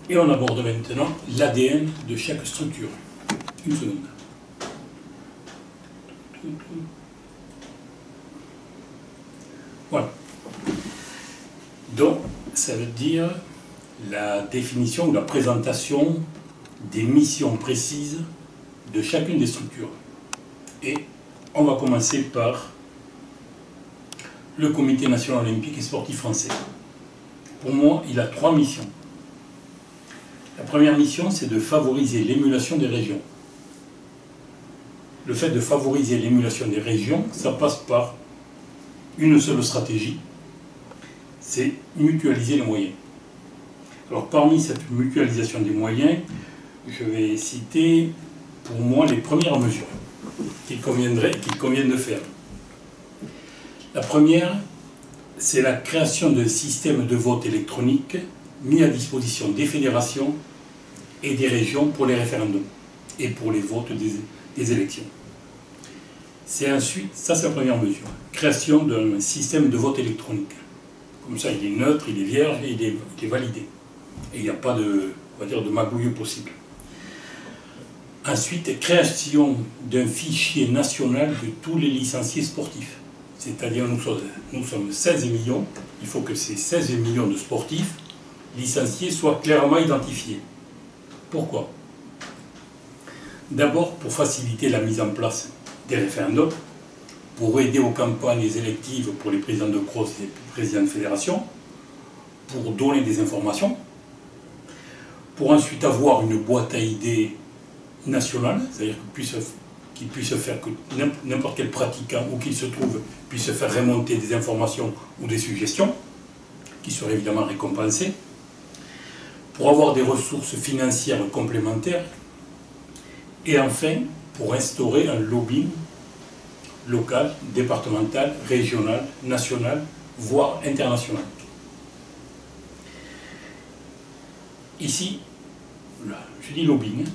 Et on aborde maintenant l'ADN de chaque structure. Une seconde. Voilà. Donc, ça veut dire la définition ou la présentation des missions précises de chacune des structures. Et on va commencer par le Comité national olympique et sportif français. Pour moi, il a 3 missions. La première mission, c'est de favoriser l'émulation des régions. Le fait de favoriser l'émulation des régions, ça passe par une seule stratégie, c'est mutualiser les moyens. Alors parmi cette mutualisation des moyens, je vais citer pour moi les premières mesures qu'il convient de faire. La première, c'est la création d'un système de vote électronique mis à disposition des fédérations et des régions pour les référendums et pour les votes des élections. C'est ensuite, ça c'est la première mesure, création d'un système de vote électronique. Comme ça, il est neutre, il est vierge et il est validé. Et il n'y a pas de, on va dire, de magouille possible. Ensuite, création d'un fichier national de tous les licenciés sportifs. C'est-à-dire, nous sommes 16 millions. Il faut que ces 16 millions de sportifs licenciés soient clairement identifiés. Pourquoi? D'abord, pour faciliter la mise en place des référendums, pour aider aux campagnes électives pour les présidents de CROSS et les présidents de fédération, pour donner des informations, pour ensuite avoir une boîte à idées nationale, c'est-à-dire qu'il puisse faire que n'importe quel pratiquant où qu'il se trouve puisse faire remonter des informations ou des suggestions, qui seraient évidemment récompensées, pour avoir des ressources financières complémentaires, et enfin pour instaurer un lobbying local, départemental, régional, national, voire international. Ici, je dis lobbying,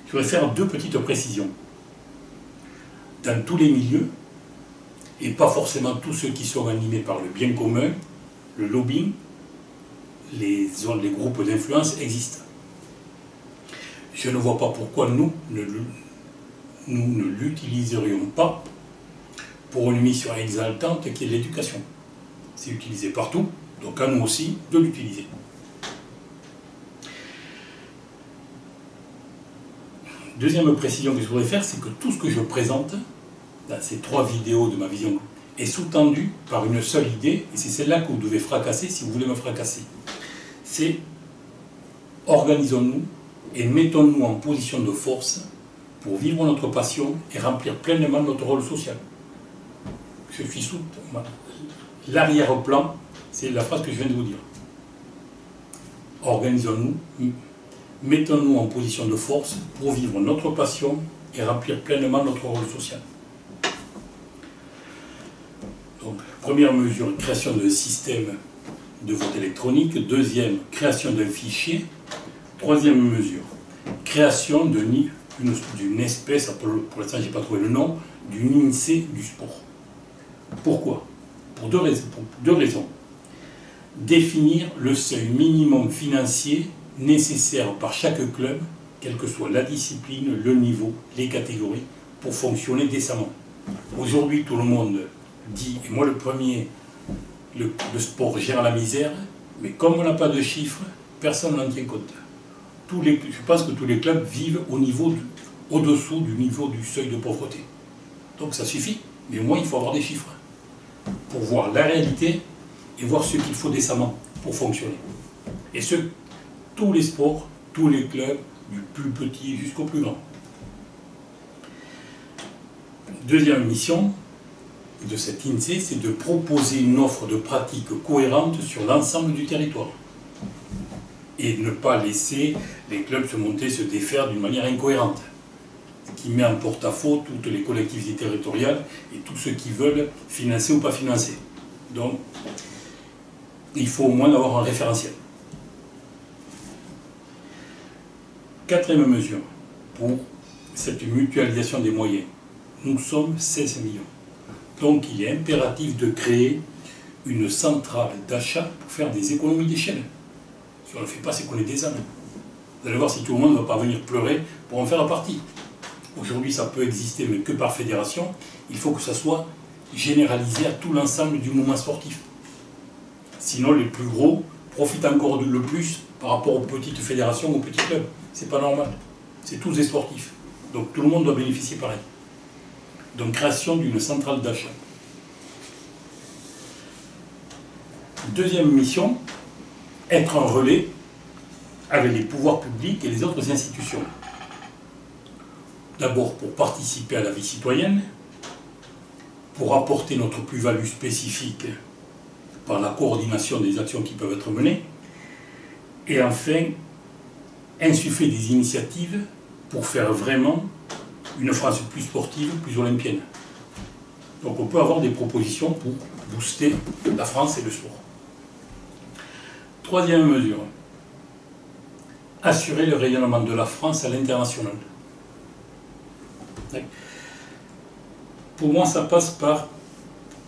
je voudrais faire 2 petites précisions. Dans tous les milieux, et pas forcément tous ceux qui sont animés par le bien commun, le lobbying, les groupes d'influence existent. Je ne vois pas pourquoi nous ne l'utiliserions pas pour une mission exaltante qui est l'éducation. C'est utilisé partout, donc à nous aussi de l'utiliser. Deuxième précision que je voudrais faire, c'est que tout ce que je présente dans ces 3 vidéos de ma vision est sous-tendu par une seule idée, et c'est celle-là que vous devez fracasser si vous voulez me fracasser. C'est organisons-nous et mettons-nous en position de force pour vivre notre passion et remplir pleinement notre rôle social. Je suis sous l'arrière-plan, c'est la phrase que je viens de vous dire. Organisons-nous, mettons-nous en position de force pour vivre notre passion et remplir pleinement notre rôle social. Donc, première mesure, création d'un système de vote électronique. Deuxième, création d'un fichier. Troisième mesure, création d'une espèce, pour l'instant je n'ai pas trouvé le nom, d'une INSEE du sport. Pourquoi? Pour deux raisons. Définir le seuil minimum financier nécessaire par chaque club, quelle que soit la discipline, le niveau, les catégories, pour fonctionner décemment. Aujourd'hui, tout le monde dit, et moi le premier, le sport gère la misère, mais comme on n'a pas de chiffres, personne n'en tient compte. Je pense que tous les clubs vivent au-dessous du niveau du seuil de pauvreté. Donc ça suffit, mais au moins il faut avoir des chiffres pour voir la réalité et voir ce qu'il faut décemment pour fonctionner. Et tous les sports, tous les clubs, du plus petit jusqu'au plus grand. Deuxième mission de cette INSEE, c'est de proposer une offre de pratique cohérente sur l'ensemble du territoire. Et ne pas laisser les clubs se défaire d'une manière incohérente, qui met en porte-à-faux toutes les collectivités territoriales et tous ceux qui veulent financer ou pas financer. Donc, il faut au moins avoir un référentiel. Quatrième mesure, pour cette mutualisation des moyens. Nous sommes 16 millions. Donc, il est impératif de créer une centrale d'achat pour faire des économies d'échelle Si on ne le fait pas, c'est qu'on est des ânes. Vous allez voir si tout le monde ne va pas venir pleurer pour en faire partie. Aujourd'hui, ça peut exister, mais que par fédération. Il faut que ça soit généralisé à tout l'ensemble du mouvement sportif. Sinon, les plus gros profitent encore le plus par rapport aux petites fédérations, aux petits clubs. C'est pas normal. C'est tous des sportifs. Donc tout le monde doit bénéficier pareil. Donc création d'une centrale d'achat. Deuxième mission, être un relais avec les pouvoirs publics et les autres institutions. D'abord pour participer à la vie citoyenne, pour apporter notre plus-value spécifique par la coordination des actions qui peuvent être menées, et enfin, insuffler des initiatives pour faire vraiment une France plus sportive, plus olympienne. Donc on peut avoir des propositions pour booster la France et le sport. Troisième mesure, assurer le rayonnement de la France à l'international. Pour moi, ça passe par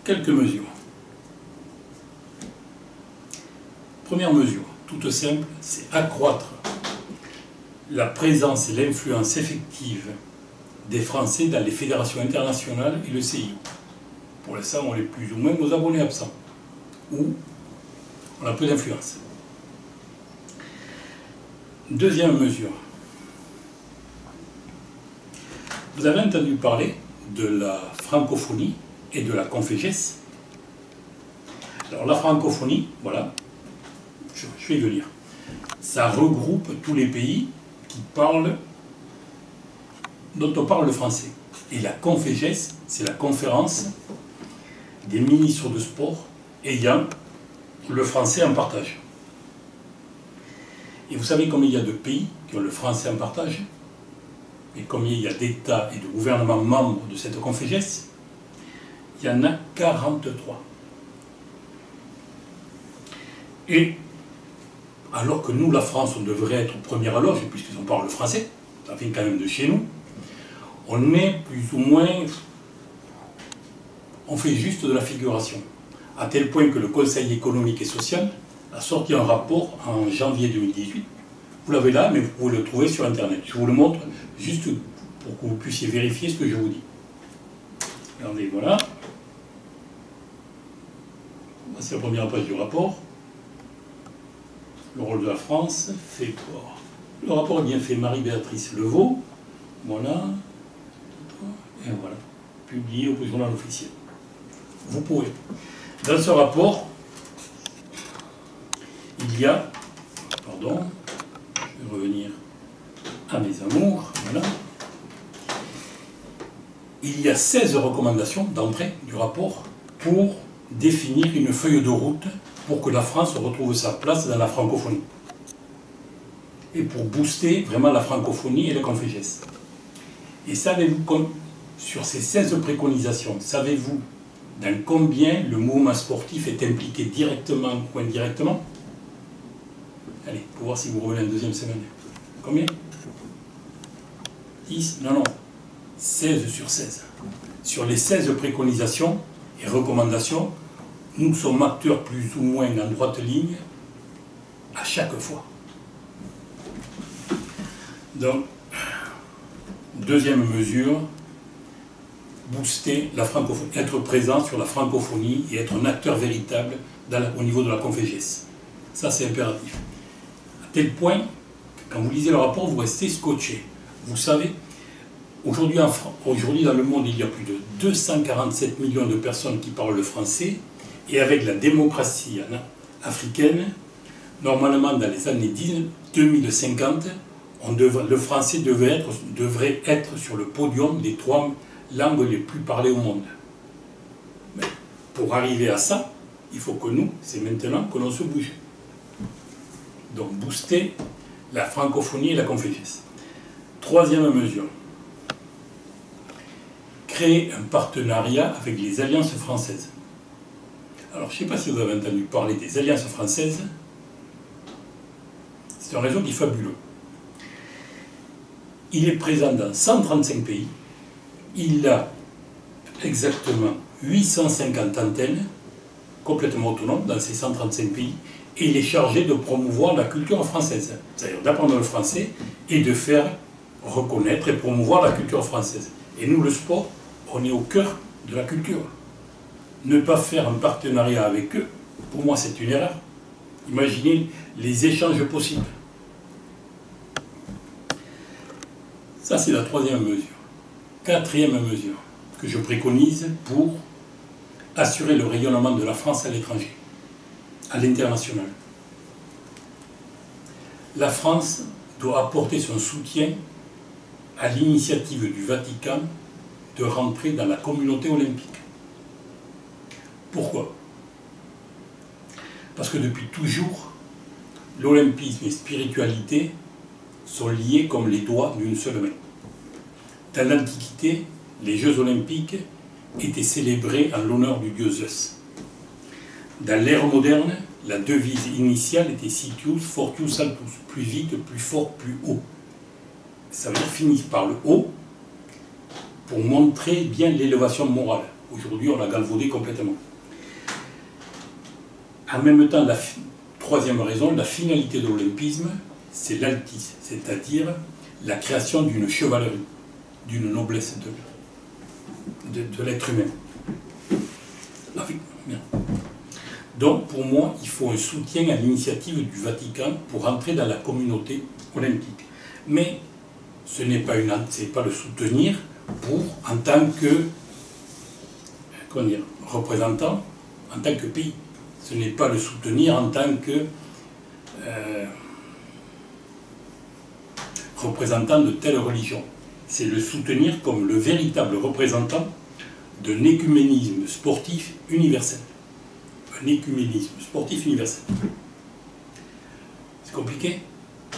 quelques mesures. Première mesure, toute simple, c'est accroître la présence et l'influence effective des Français dans les fédérations internationales et le CIO. Pour l'instant, on est plus ou moins nos abonnés absents, ou on a peu d'influence. Deuxième mesure. Vous avez entendu parler de la francophonie et de la Confégesse. Alors la francophonie, voilà, je vais y venir. Ça regroupe tous les pays qui parlent, dont on parle le français. Et la Confégesse, c'est la conférence des ministres de sport ayant le français en partage. Et vous savez combien il y a de pays qui ont le français en partage? Et combien il y a d'États et de gouvernements membres de cette Confégesse? Il y en a 43. Et alors que nous, la France, on devrait être première loge, puisqu'on parle le français, ça vient quand même de chez nous, on est plus ou moins... On fait juste de la figuration. À tel point que le Conseil économique et social a sorti un rapport en janvier 2018. Vous l'avez là, mais vous pouvez le trouver sur Internet. Je vous le montre juste pour que vous puissiez vérifier ce que je vous dis. Regardez, voilà. Voici la première page du rapport. Le rôle de la France fait quoi? Le rapport est bien fait Marie-Béatrice Levaux. Voilà. Et voilà. Publié au journal officiel. Vous pouvez. Dans ce rapport, il y a... Pardon. Je vais revenir à mes amours. Voilà. Il y a 16 recommandations d'entrée du rapport pour définir une feuille de route pour que la France retrouve sa place dans la francophonie. Et pour booster vraiment la francophonie et la Confégesse. Et savez-vous, sur ces 16 préconisations, savez-vous dans combien le mouvement sportif est impliqué directement ou indirectement? Allez, pour voir si vous revenez en deuxième semaine. Combien? 10? Non, non. 16 sur 16. Sur les 16 préconisations et recommandations, nous sommes acteurs plus ou moins en droite ligne à chaque fois. Donc, deuxième mesure, booster la francophonie, être présent sur la francophonie et être un acteur véritable au niveau de la Confégesse. Ça, c'est impératif. À tel point que quand vous lisez le rapport, vous restez scotché. Vous savez, aujourd'hui dans le monde, il y a plus de 247 millions de personnes qui parlent le français, et avec la démocratie africaine, normalement dans les années 2050, le français devrait être sur le podium des 3 langues les plus parlées au monde. Mais pour arriver à ça, il faut que nous, c'est maintenant que l'on se bouge. Donc booster la francophonie et la Confégesse. Troisième mesure, créer un partenariat avec les alliances françaises. Alors je ne sais pas si vous avez entendu parler des alliances françaises. C'est un réseau qui est fabuleux. Il est présent dans 135 pays. Il a exactement 850 antennes complètement autonomes dans ces 135 pays. Et il est chargé de promouvoir la culture française, c'est-à-dire d'apprendre le français et de faire reconnaître et promouvoir la culture française. Et nous, le sport, on est au cœur de la culture. Ne pas faire un partenariat avec eux, pour moi, c'est une erreur. Imaginez les échanges possibles. Ça, c'est la troisième mesure. Quatrième mesure que je préconise pour assurer le rayonnement de la France à l'étranger, à l'international. La France doit apporter son soutien à l'initiative du Vatican de rentrer dans la communauté olympique. Pourquoi? Parce que depuis toujours, l'olympisme et spiritualité sont liés comme les doigts d'une seule main. Dans l'Antiquité, les Jeux olympiques étaient célébrés en l'honneur du dieu Zeus. Dans l'ère moderne, la devise initiale était Citius, Fortius, Altus, plus vite, plus fort, plus haut. Ça veut dire finir par le haut pour montrer bien l'élévation morale. Aujourd'hui, on l'a galvaudé complètement. En même temps, la troisième raison, la finalité de l'olympisme, c'est l'altisme, c'est-à-dire la création d'une chevalerie, d'une noblesse de l'être humain. Bien. Donc, pour moi, il faut un soutien à l'initiative du Vatican pour entrer dans la communauté olympique. Mais ce n'est pas, le soutenir en tant que représentant, en tant que pays. Ce n'est pas le soutenir en tant que représentant de telle religion. C'est le soutenir comme le véritable représentant d'un écuménisme sportif universel. Un écuménisme sportif universel. C'est compliqué?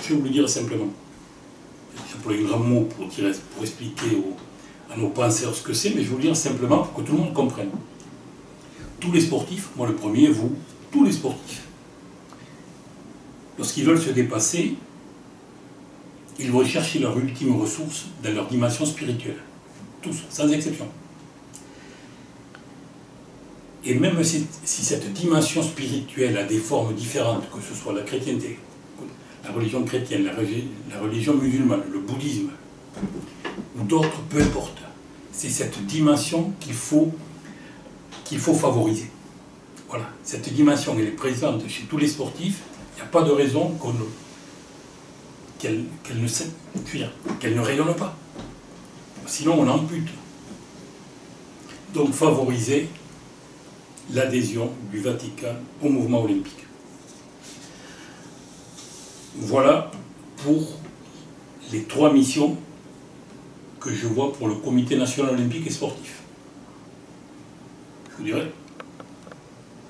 Je vais vous le dire simplement. J'emploie un grand mot pour expliquer à nos penseurs ce que c'est, mais je vais vous le dire simplement pour que tout le monde comprenne. Tous les sportifs, moi le premier, vous, tous les sportifs, lorsqu'ils veulent se dépasser, ils vont chercher leur ultime ressource dans leur dimension spirituelle. Tous, sans exception. Et même si cette dimension spirituelle a des formes différentes, que ce soit la chrétienté, la religion chrétienne, la religion musulmane, le bouddhisme, ou d'autres, peu importe, c'est cette dimension qu'il faut favoriser. Voilà, cette dimension, elle est présente chez tous les sportifs, il n'y a pas de raison qu'elle ne rayonne pas. Sinon, on ampute. Donc, favoriser l'adhésion du Vatican au mouvement olympique. Voilà pour les 3 missions que je vois pour le Comité national olympique et sportif. Je vous dirais,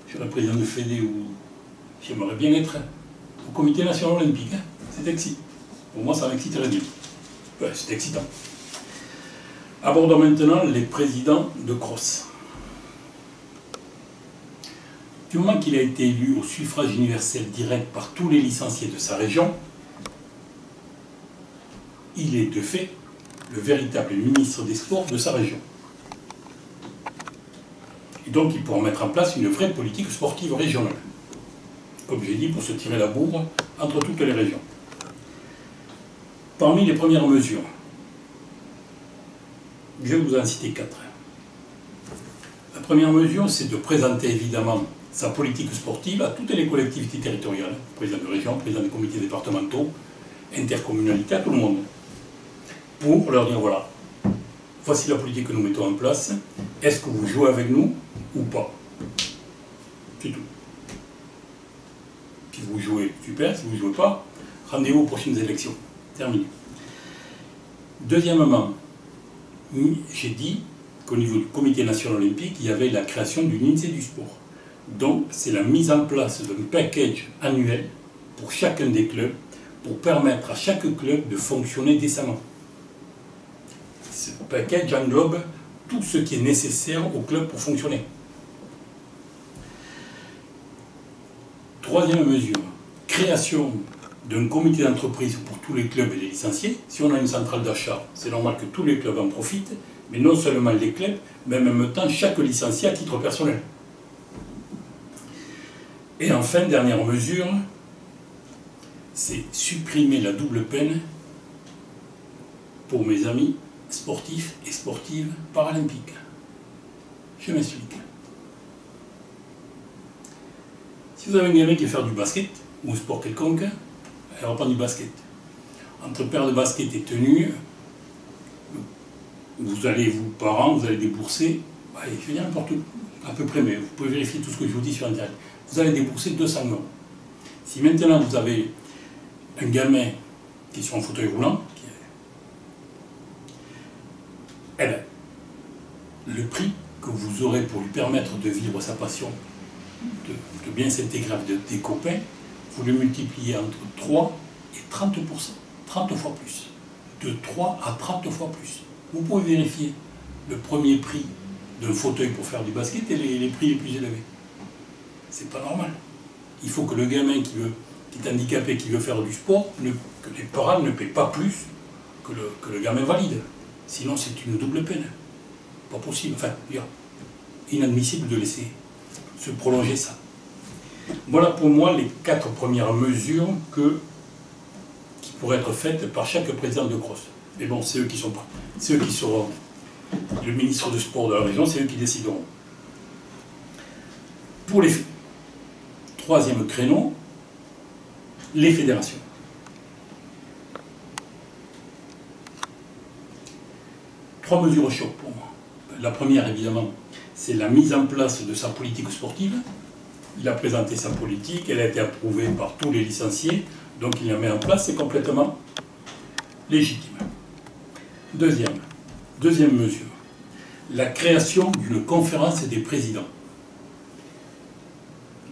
je serais président de Fédé ou j'aimerais bien être au Comité national olympique. Hein. C'est excitant. Pour moi, ça m'exciterait bien. Ouais, c'est excitant. Abordons maintenant les présidents de CROSS. Du moment qu'il a été élu au suffrage universel direct par tous les licenciés de sa région, il est de fait le véritable ministre des Sports de sa région. Et donc il pourra mettre en place une vraie politique sportive régionale. Comme j'ai dit, pour se tirer la bourre entre toutes les régions. Parmi les premières mesures, je vais vous en citer 4. La première mesure, c'est de présenter évidemment sa politique sportive à toutes les collectivités territoriales, président de région, président des comités départementaux, intercommunalité, à tout le monde, pour leur dire voilà, voici la politique que nous mettons en place, est-ce que vous jouez avec nous ou pas? C'est tout. Si vous jouez, super, si vous ne jouez pas, rendez-vous aux prochaines élections. Terminé. Deuxièmement, j'ai dit qu'au niveau du Comité national olympique, il y avait la création d'une INSEE du sport. Donc, c'est la mise en place d'un package annuel pour chacun des clubs, pour permettre à chaque club de fonctionner décemment. Ce package englobe tout ce qui est nécessaire au club pour fonctionner. Troisième mesure, création d'un comité d'entreprise pour tous les clubs et les licenciés. Si on a une centrale d'achat, c'est normal que tous les clubs en profitent, mais non seulement les clubs, mais en même temps chaque licencié à titre personnel. Et enfin, dernière mesure, c'est supprimer la double peine pour mes amis sportifs et sportives paralympiques. Je m'explique. Si vous avez un gamin qui veut faire du basket, ou un sport quelconque, il va prendre du basket. Entre paire de basket et tenue, vous allez, vous parents, vous allez débourser, je vais dire n'importe où, à peu près, mais vous pouvez vérifier tout ce que je vous dis sur Internet. Vous allez débourser 200 €. Si maintenant vous avez un gamin qui est sur un fauteuil roulant, eh bien, le prix que vous aurez pour lui permettre de vivre sa passion, de bien s'intégrer avec des copains, vous le multipliez entre 3 et 30%, 30 fois plus. De 3 à 30 fois plus. Vous pouvez vérifier le premier prix d'un fauteuil pour faire du basket et les prix les plus élevés. C'est pas normal. Il faut que le gamin qui est handicapé, qui veut faire du sport, que les parents ne paient pas plus que le gamin valide. Sinon, c'est une double peine. Pas possible. Enfin, inadmissible de laisser se prolonger ça. Voilà pour moi les 4 premières mesures qui pourraient être faites par chaque président de CROSS. Mais bon, c'est eux qui seront le ministre de sport de la région, c'est eux qui décideront. Pour les troisième créneau, les fédérations. Trois mesures choc pour moi. La première, évidemment, c'est la mise en place de sa politique sportive. Il a présenté sa politique, elle a été approuvée par tous les licenciés, donc il la met en place, c'est complètement légitime. Deuxième mesure, la création d'une conférence des présidents.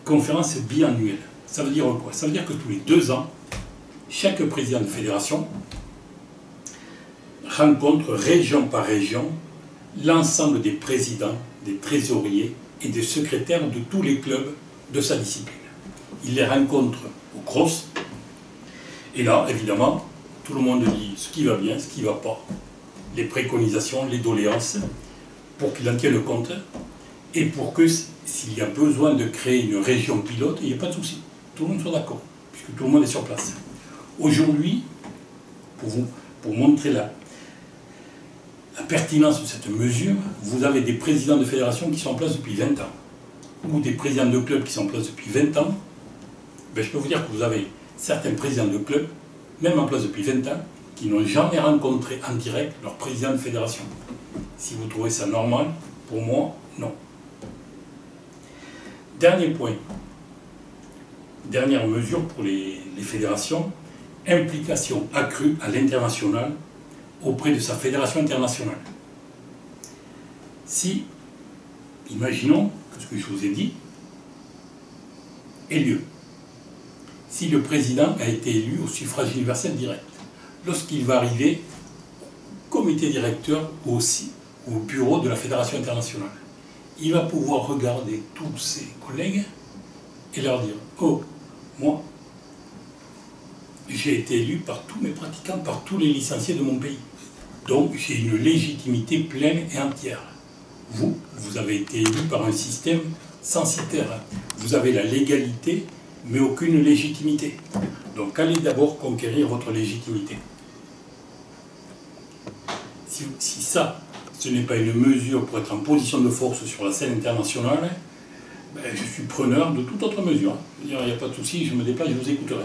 Conférence biannuelle. Ça veut dire quoi? Ça veut dire que tous les 2 ans, chaque président de fédération rencontre région par région l'ensemble des présidents, des trésoriers et des secrétaires de tous les clubs de sa discipline. Il les rencontre au CROSS, et là, évidemment, tout le monde dit ce qui va bien, ce qui ne va pas, les préconisations, les doléances, pour qu'il en tienne compte, et pour que, s'il y a besoin de créer une région pilote, il n'y ait pas de souci. Tout le monde soit d'accord, puisque tout le monde est sur place. Aujourd'hui, pour montrer la pertinence de cette mesure, vous avez des présidents de fédération qui sont en place depuis 20 ans, ou des présidents de clubs qui sont en place depuis 20 ans. Je peux vous dire que vous avez certains présidents de clubs, même en place depuis 20 ans, qui n'ont jamais rencontré en direct leur président de fédération. Si vous trouvez ça normal, pour moi, non. Dernier point, dernière mesure pour les fédérations, implication accrue à l'international auprès de sa fédération internationale. Si, imaginons que ce que je vous ai dit ait lieu, si le président a été élu au suffrage universel direct, lorsqu'il va arriver au comité directeur ou aussi au bureau de la fédération internationale, il va pouvoir regarder tous ses collègues et leur dire « Oh, moi, j'ai été élu par tous mes pratiquants, par tous les licenciés de mon pays. Donc j'ai une légitimité pleine et entière. Vous avez été élu par un système censitaire. Vous avez la légalité, mais aucune légitimité. Donc allez d'abord conquérir votre légitimité. » Si ça, ce n'est pas une mesure pour être en position de force sur la scène internationale, je suis preneur de toute autre mesure. Il n'y a pas de souci, je me déplace, je vous écouterai.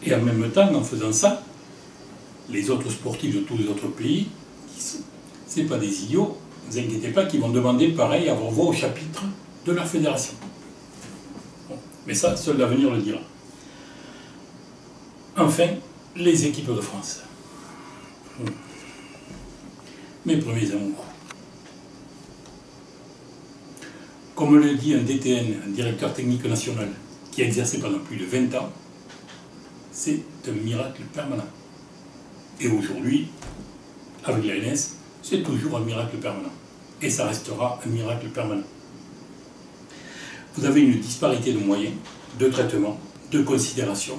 Et en même temps, en faisant ça, les autres sportifs de tous les autres pays, ce n'est pas des idiots, ne vous inquiétez pas, qu'ils vont demander pareil à avoir voix au chapitre de leur fédération. Bon, mais ça, seul l'avenir le dira. Enfin, les équipes de France. Mes premiers amours. Comme le dit un DTN, un directeur technique national, qui a exercé pendant plus de 20 ans, c'est un miracle permanent. Et aujourd'hui, avec l'ANS, c'est toujours un miracle permanent. Et ça restera un miracle permanent. Vous avez une disparité de moyens, de traitement, de considération,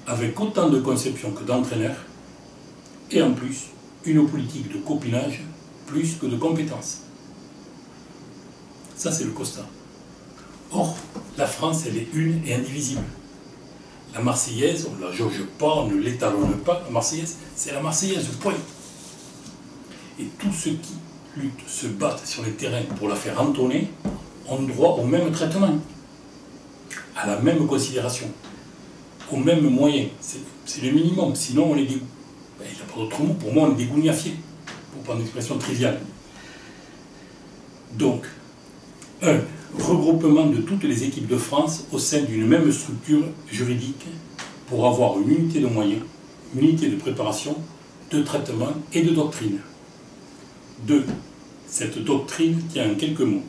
avec autant de conception que d'entraîneurs, et en plus, une politique de copinage plus que de compétences. Ça, c'est le constat. Or, la France, elle est une et indivisible. La Marseillaise, on ne la jauge pas, on ne l'étalonne pas. La Marseillaise, c'est la Marseillaise, point. Et tous ceux qui luttent, se battent sur les terrains pour la faire entonner, ont droit au même traitement, à la même considération, aux mêmes moyens. C'est le minimum, sinon on les dégoûte. Il n'y a pas d'autre mot, pour moi on est dégougnafié, pour prendre une expression triviale. Donc, regroupement de toutes les équipes de France au sein d'une même structure juridique pour avoir une unité de moyens, une unité de préparation, de traitement et de doctrine. 2. Cette doctrine tient en quelques mots.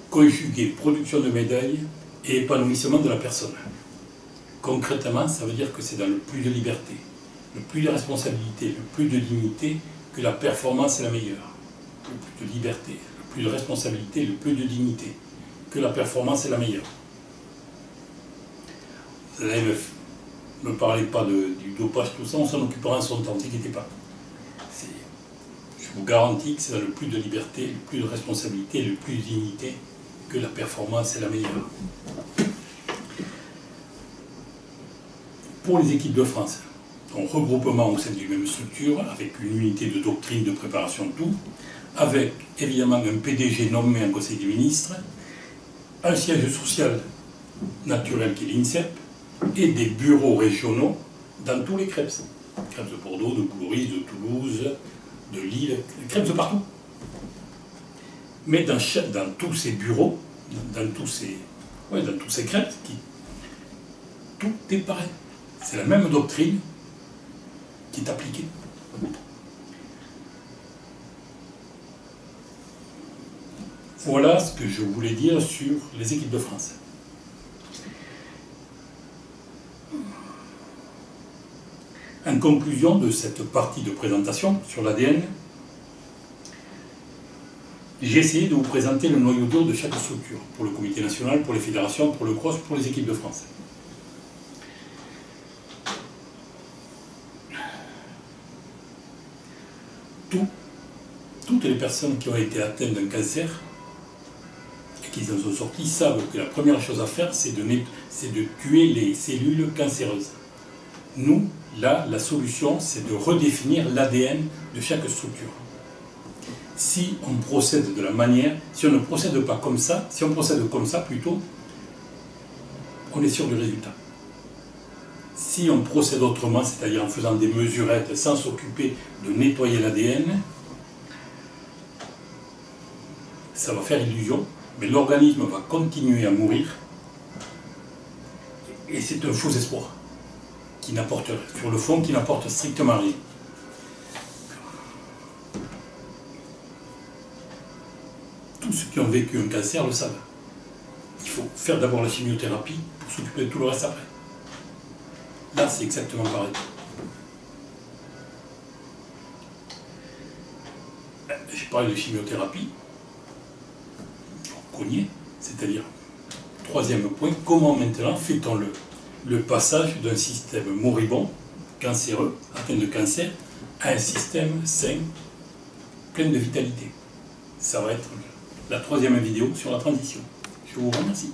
Conjuguer production de médailles et épanouissement de la personne. Concrètement, ça veut dire que c'est dans le plus de liberté, le plus de responsabilité, le plus de dignité que la performance est la meilleure. Le plus de liberté, le plus de responsabilité, le plus de dignité que la performance est la meilleure. L'AMF, ne me parlez pas du dopage, tout ça, on s'en occupera en son temps, ne vous inquiétez pas. Je vous garantis que c'est dans le plus de liberté, le plus de responsabilité, le plus de dignité que la performance est la meilleure. Pour les équipes de France, donc regroupement au sein d'une même structure, avec une unité de doctrine, de préparation, de tout, avec évidemment un PDG nommé en Conseil des ministres, un siège social naturel qui est l'INSEP, et des bureaux régionaux dans tous les CREPS. CREPS de Bordeaux, de Bouloris, de Toulouse, de Lille, les CREPS de partout. Mais dans tous ces bureaux, dans tous ces CREPS, tout est pareil. C'est la même doctrine qui est appliquée. Voilà ce que je voulais dire sur les équipes de France. En conclusion de cette partie de présentation sur l'ADN, j'ai essayé de vous présenter le noyau dur de chaque structure, pour le comité national, pour les fédérations, pour le CROSS, pour les équipes de France. Toutes les personnes qui ont été atteintes d'un cancer et qui en sont sorties savent que la première chose à faire, c'est de tuer les cellules cancéreuses. Nous, là, la solution, c'est de redéfinir l'ADN de chaque structure. Si on procède de la manière, si on ne procède pas comme ça, si on procède comme ça plutôt, on est sûr du résultat. Si on procède autrement, c'est-à-dire en faisant des mesurettes sans s'occuper de nettoyer l'ADN, ça va faire illusion, mais l'organisme va continuer à mourir et c'est un faux espoir qui n'apporte, sur le fond, qui n'apporte strictement rien. Tous ceux qui ont vécu un cancer le savent. Il faut faire d'abord la chimiothérapie pour s'occuper de tout le reste après. Là, c'est exactement pareil. J'ai parlé de chimiothérapie, cogné, c'est-à-dire, troisième point, comment maintenant fait-on le passage d'un système moribond, cancéreux, atteint de cancer, à un système sain, plein de vitalité. Ça va être la troisième vidéo sur la transition. Je vous remercie.